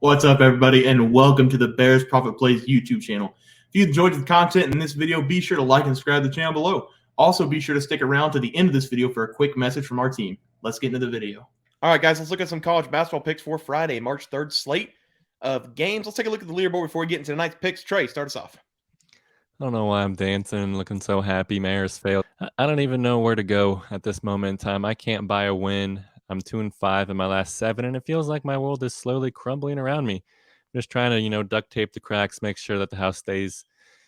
What's up, everybody, and welcome to the Bears Profit Plays YouTube channel. If you enjoyed the content in this video, be sure to like and subscribe to the channel below. Also, be sure to stick around to the end of this video for a quick message from our team. Let's get into the video. All right, guys, let's look at some college basketball picks for Friday, March 3rd slate of games. Let's take a look at the leaderboard before we get into tonight's picks. Trey, start us off. I don't know why I'm dancing and looking so happy. Mayor's failed. I don't even know where to go at this moment in time. I can't buy a win. I'm 2-5 in my last 7, and it feels like my world is slowly crumbling around me. I'm just trying to, duct tape the cracks, make sure that the house stays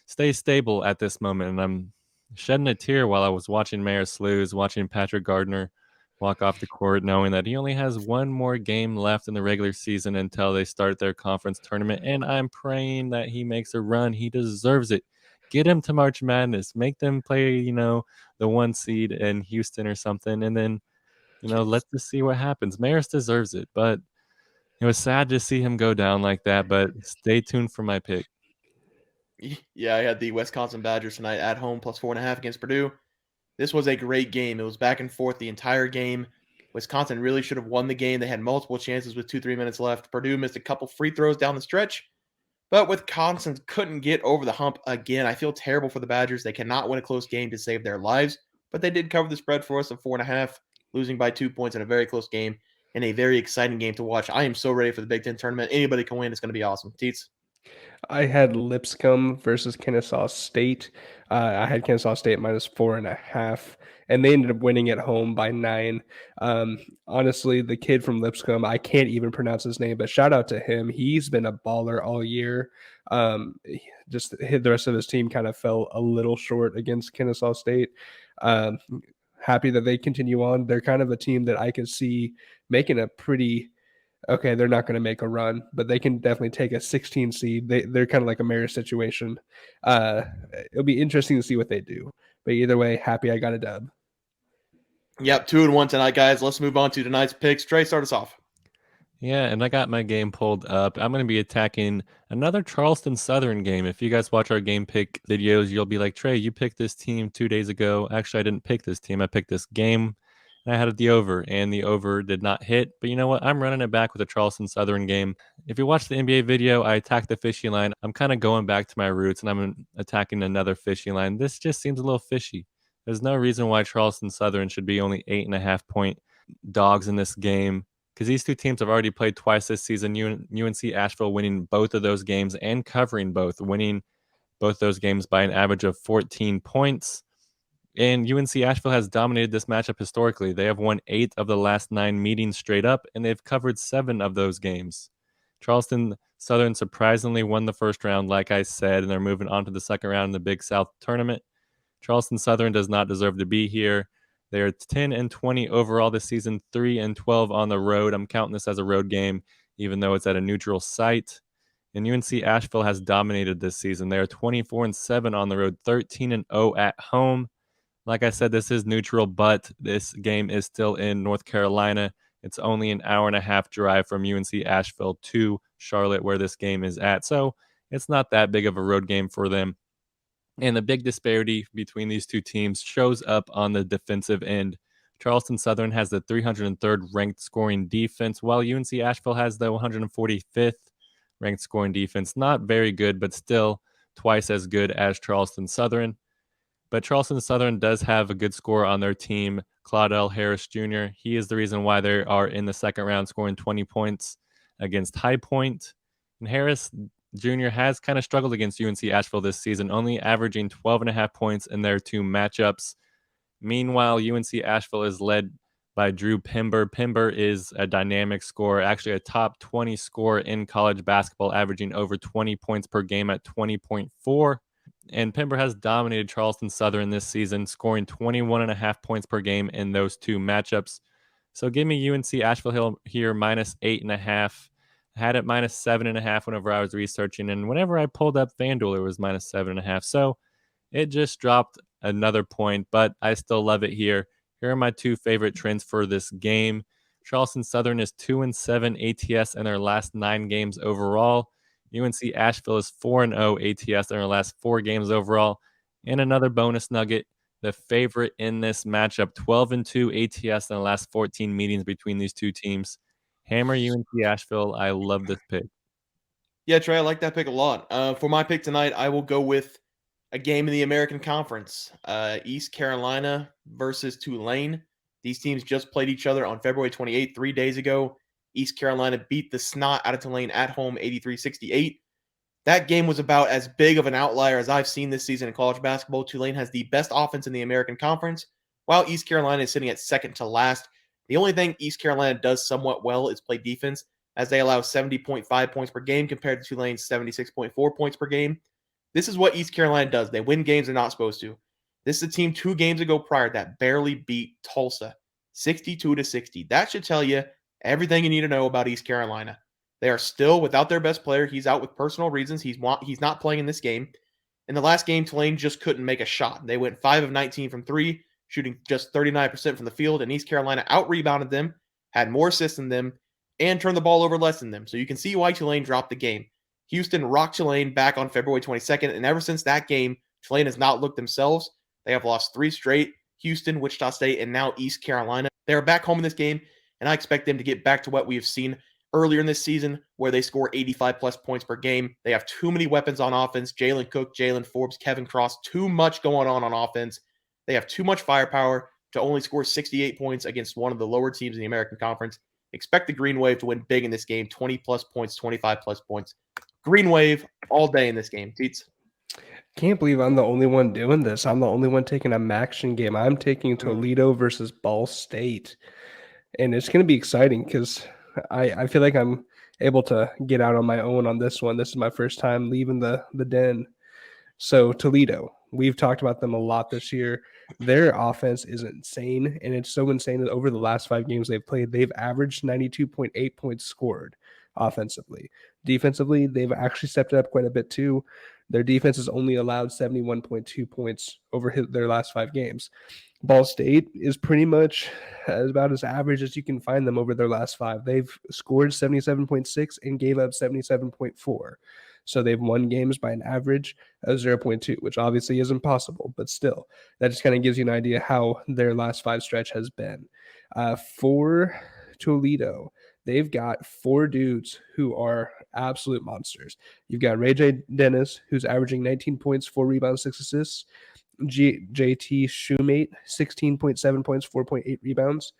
stable at this moment. And I'm shedding a tear while I was watching Mayor's lose, watching Patrick Gardner walk off the court, knowing that he only has one more game left in the regular season until they start their conference tournament. And I'm praying that he makes a run. He deserves it. Get him to March Madness. Make them play, the 1 seed in Houston or something. And then, let's just see what happens. Marist deserves it. But it was sad to see him go down like that. But stay tuned for my pick. Yeah, I had the Wisconsin Badgers tonight at home, plus 4.5 against Purdue. This was a great game. It was back and forth the entire game. Wisconsin really should have won the game. They had multiple chances with 2-3 minutes left. Purdue missed a couple free throws down the stretch. But Wisconsin couldn't get over the hump again. I feel terrible for the Badgers. They cannot win a close game to save their lives, but they did cover the spread for us of 4.5, losing by 2 points in a very close game and a very exciting game to watch. I am so ready for the Big Ten tournament. Anybody can win. It's going to be awesome. Teats? I had Lipscomb versus Kennesaw State. I had Kennesaw State minus 4.5, and they ended up winning at home by 9. Honestly, the kid from Lipscomb, I can't even pronounce his name, but shout out to him. He's been a baller all year. Just the rest of his team kind of fell a little short against Kennesaw State. Happy that they continue on. They're kind of a team that I could see making a pretty – okay, they're not going to make a run, but they can definitely take a 16 seed. They're kind of like a Marist situation. It'll be interesting to see what they do. But either way, happy I got a dub. Yep, 2-1 tonight, guys. Let's move on to tonight's picks. Trey, start us off. Yeah, and I got my game pulled up. I'm going to be attacking another Charleston Southern game. If you guys watch our game pick videos, you'll be like, Trey, you picked this team 2 days ago. Actually, I didn't pick this team. I picked this game. I had the over, and the over did not hit. But you know what? I'm running it back with a Charleston Southern game. If you watch the NBA video, I attacked the fishing line. I'm kind of going back to my roots, and I'm attacking another fishing line. This just seems a little fishy. There's no reason why Charleston Southern should be only 8.5-point dogs in this game, because these two teams have already played twice this season. UNC Asheville winning both of those games and covering both, winning both those games by an average of 14 points. And UNC Asheville has dominated this matchup historically. They have won 8 of the last 9 meetings straight up, and they've covered 7 of those games. Charleston Southern surprisingly won the first round, like I said, and they're moving on to the second round in the Big South tournament. Charleston Southern does not deserve to be here. They are 10-20 overall this season, 3-12 on the road. I'm counting this as a road game, even though it's at a neutral site. And UNC Asheville has dominated this season. They are 24-7 on the road, 13-0 at home. Like I said, this is neutral, but this game is still in North Carolina. It's only an hour-and-a-half drive from UNC Asheville to Charlotte, where this game is at. So it's not that big of a road game for them. And the big disparity between these two teams shows up on the defensive end. Charleston Southern has the 303rd ranked scoring defense, while UNC Asheville has the 145th ranked scoring defense. Not very good, but still twice as good as Charleston Southern. But Charleston Southern does have a good scorer on their team, Claudell Harris Jr. He is the reason why they are in the second round, scoring 20 points against High Point. And Harris Jr. has kind of struggled against UNC Asheville this season, only averaging 12.5 points in their 2 matchups. Meanwhile, UNC Asheville is led by Drew Pember. Pember is a dynamic scorer, actually a top 20 scorer in college basketball, averaging over 20 points per game at 20.4. And Pember has dominated Charleston Southern this season, scoring 21.5 points per game in those 2 matchups. So give me UNC Asheville here minus 8.5. I had it minus 7.5 whenever I was researching, and whenever I pulled up FanDuel, it was minus 7.5. So it just dropped another point, but I still love it here. Here are my 2 favorite trends for this game. Charleston Southern is 2-7 ATS in their last 9 games overall. UNC Asheville is 4-0 ATS in their last 4 games overall. And another bonus nugget, the favorite in this matchup, 12-2 ATS in the last 14 meetings between these two teams. Hammer UNC Asheville. I love this pick. Yeah, Trey, I like that pick a lot. For my pick tonight, I will go with a game in the American Conference. East Carolina versus Tulane. These teams just played each other on February 28th, 3 days ago. East Carolina beat the snot out of Tulane at home 83-68. That game was about as big of an outlier as I've seen this season in college basketball. Tulane has the best offense in the American Conference, while East Carolina is sitting at second to last. The only thing East Carolina does somewhat well is play defense, as they allow 70.5 points per game compared to Tulane's 76.4 points per game. This is what East Carolina does. They win games they're not supposed to. This is a team 2 games ago prior that barely beat Tulsa 62-60. That should tell you everything you need to know about East Carolina. They are still without their best player. He's out with personal reasons. He's not playing in this game. In the last game, Tulane just couldn't make a shot. They went 5 of 19 from 3, shooting just 39% from the field, and East Carolina out-rebounded them, had more assists than them, and turned the ball over less than them. So you can see why Tulane dropped the game. Houston rocked Tulane back on February 22nd, and ever since that game, Tulane has not looked themselves. They have lost 3 straight: Houston, Wichita State, and now East Carolina. They are back home in this game, and I expect them to get back to what we have seen earlier in this season, where they score 85-plus points per game. They have too many weapons on offense. Jalen Cook, Jalen Forbes, Kevin Cross, too much going on offense. They have too much firepower to only score 68 points against one of the lower teams in the American Conference. Expect the Green Wave to win big in this game, 20-plus points, 25-plus points. Green Wave all day in this game. Teats. Can't believe I'm the only one doing this. I'm the only one taking a Maction game. I'm taking Toledo versus Ball State. And it's going to be exciting because I feel like I'm able to get out on my own on this one. This is my first time leaving the den. So Toledo, we've talked about them a lot this year. Their offense is insane, and it's so insane that over the last 5 games they've played, they've averaged 92.8 points scored offensively. Defensively, they've actually stepped it up quite a bit too. Their defense has only allowed 71.2 points over their last 5 games. Ball State is pretty much about as average as you can find them over their last 5. They've scored 77.6 and gave up 77.4. So they've won games by an average of 0.2, which obviously isn't possible, but still, that just kind of gives you an idea how their last 5 stretch has been. For Toledo, they've got 4 dudes who are absolute monsters. You've got Ray J. Dennis, who's averaging 19 points, 4 rebounds, 6 assists. JT Shoemate, 16.7 points, 4.8 rebounds.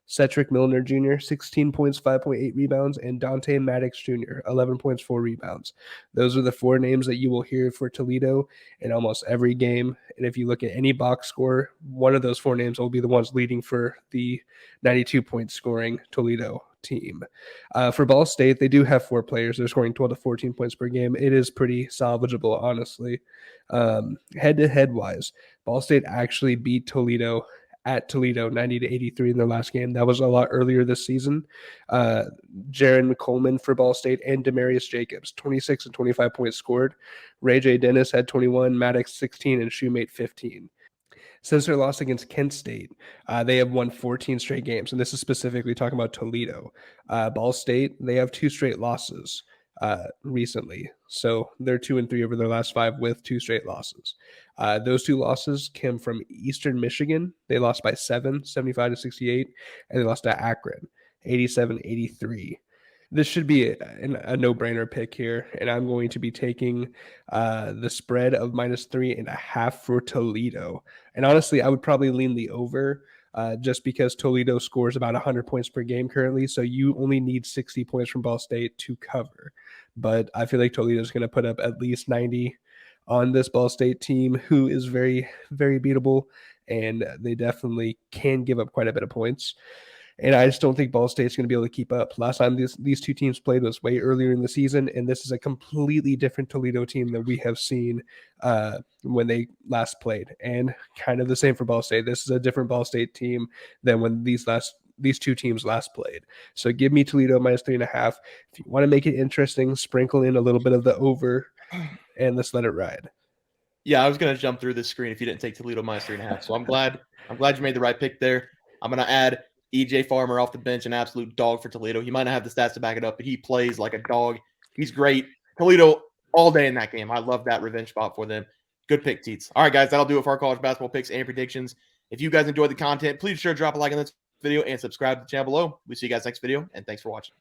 Cedric Milner Jr., 16 points, 5.8 rebounds, and Dante Maddox Jr., 11 points, 4 rebounds. Those are the 4 names that you will hear for Toledo in almost every game. And if you look at any box score, one of those 4 names will be the ones leading for the 92-point scoring Toledo team. For Ball State, they do have 4 players. They're scoring 12 to 14 points per game. It is pretty salvageable, honestly. Head-to-head wise, Ball State actually beat Toledo at Toledo 90-83 in their last game. That was a lot earlier this season. Jaron Coleman for Ball State and Demarius Jacobs, 26 and 25 points scored. Ray J. Dennis had 21, Maddox 16, and Shoemate 15. Since their loss against Kent State, they have won 14 straight games, and this is specifically talking about Toledo. Ball State, they have 2 straight losses recently, so they're 2-3 over their last 5 with 2 straight losses. Those 2 losses came from Eastern Michigan. They lost by 7, 75-68, and they lost to Akron, 87-83. This should be a no-brainer pick here, and I'm going to be taking the spread of -3.5 for Toledo. And honestly, I would probably lean the over just because Toledo scores about 100 points per game currently, so you only need 60 points from Ball State to cover. But I feel like Toledo is going to put up at least 90 on this Ball State team, who is very, very beatable, and they definitely can give up quite a bit of points. And I just don't think Ball State's going to be able to keep up. Last time these 2 teams played was way earlier in the season, and this is a completely different Toledo team that we have seen when they last played. And kind of the same for Ball State. This is a different Ball State team than when these 2 teams last played. So give me Toledo -3.5. If you want to make it interesting, sprinkle in a little bit of the over, and let's let it ride. Yeah, I was going to jump through this screen if you didn't take Toledo -3.5. So I'm glad you made the right pick there. I'm going to add EJ Farmer off the bench, an absolute dog for Toledo. He might not have the stats to back it up, but he plays like a dog. He's great. Toledo all day in that game. I love that revenge spot for them. Good pick, Teats. All right, guys, that'll do it for our college basketball picks and predictions. If you guys enjoyed the content, please sure drop a like on this video and subscribe to the channel below. We'll see you guys next video, and thanks for watching.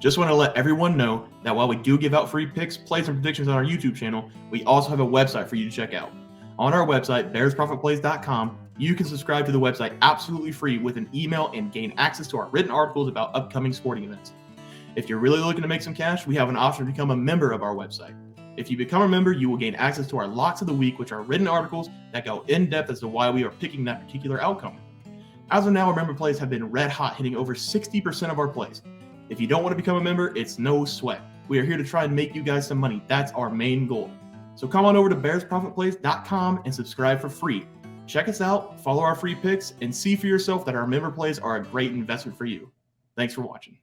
Just want to let everyone know that while we do give out free picks, plays, and predictions on our YouTube channel, we also have a website for you to check out. On our website, bearsprofitplays.com, you can subscribe to the website absolutely free with an email and gain access to our written articles about upcoming sporting events. If you're really looking to make some cash, we have an option to become a member of our website. If you become a member, you will gain access to our Locks of the Week, which are written articles that go in depth as to why we are picking that particular outcome. As of now, our member plays have been red hot, hitting over 60% of our plays. If you don't want to become a member, it's no sweat. We are here to try and make you guys some money. That's our main goal. So come on over to bearsprofitplays.com and subscribe for free. Check us out, follow our free picks, and see for yourself that our member plays are a great investment for you. Thanks for watching.